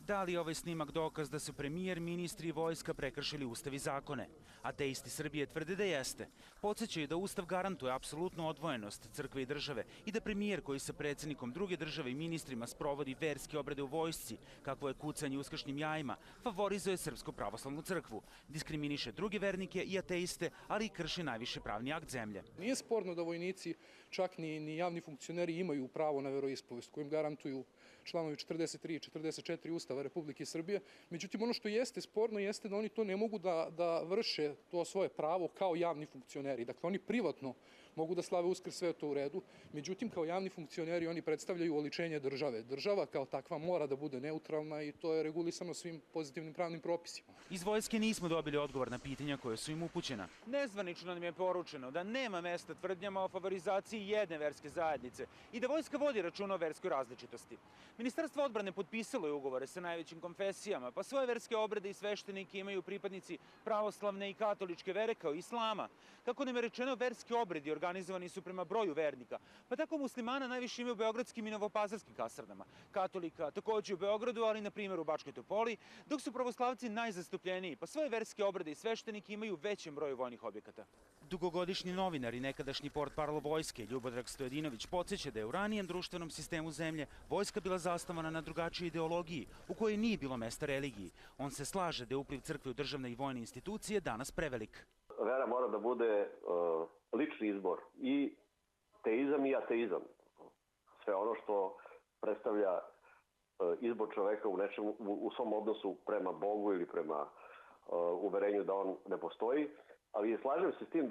Da li je ovaj snimak dokaz da su premijer, ministri i vojska prekršili ustav i zakone? Ateisti Srbije tvrde da jeste. Podsećaju da ustav garantuje apsolutnu odvojenost crkve i države i da premijer koji sa predsjednikom druge države i ministrima sprovodi verske obrede u vojsci, kakvo je kucanje uskršnjim jajima, favorizuje Srpsku pravoslavnu crkvu, diskriminiše druge vernike i ateiste, ali i krši najviši pravni akt zemlje. Nije sporno da vojnici, čak ni javni funkcioneri, imaju pravo na veroispovest kojim garantuju članovi 43 i 44 Ustava Republike Srbije. Međutim, ono što jeste sporno jeste da oni to ne mogu da vrše to svoje pravo kao javni funkcioneri. Dakle, oni privatno mogu da slave Uskrs, sve to u redu. Međutim, kao javni funkcioneri oni predstavljaju oličenje države. Država kao takva mora da bude neutralna i to je regulisano svim pozitivnim pravnim propisima. Iz vojske nismo dobili odgovor na pitanja koje su im upućena. Nezvanično nam je poručeno da nema mesta tvrdnjama o favorizaciji jedne verske zajednice i da vojska vodi računa o verskoj različitosti. Ministarstvo odbrane potpisalo je ugovore sa najvećim konfesijama, pa svoje verske obrede i sveštenike imaju pripadnici pravoslavne i katoličke vere kao islama. Kako nam je rečeno, verski obredi organizovani su prema broju vernika, pa tako muslimana najviše imaju u beogradskim i novopazarskim kasarnama. Katolika takođe u Beogradu, ali na primjer u Bačkoj Topoli, dok su pravoslavci najzastupljeniji, pa svoje verske obrede i sveštenike imaju u većem broju vojnih objekata. Dugogodišnji novinar i nekadašnji portparol vojske Ljubodrag Stojadinović podsjeća da je u ranijem društvenom sistemu zemlje vojska bila zasnovana na drugačijoj ideologiji u kojoj nije bilo mesta religiji. On se slaže da je upliv crkve u državne i vojne institucije danas prevelik. Vera mora da bude lični izbor, i teizam i ateizam. Sve ono što predstavlja izbor čoveka u svom odnosu prema Bogu ili prema uverenju da on ne postoji. Ali slažem se s tim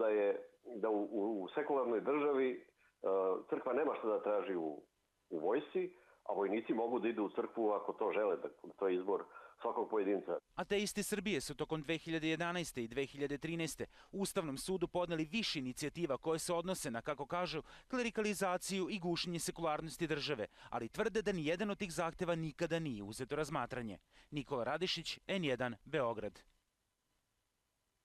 da u sekularnoj državi crkva nema šta da traži u vojsci, a vojnici mogu da idu u crkvu ako to žele, to je izbor svakog pojedinca. Ateisti Srbije su tokom 2011. i 2013. Ustavnom sudu podneli više inicijativa koje se odnose na, kako kažu, klerikalizaciju i gušenje sekularnosti države, ali tvrde da ni jedan od tih zahteva nikada nije uzeto razmatranje. Nikola Radišić, N1, Beograd.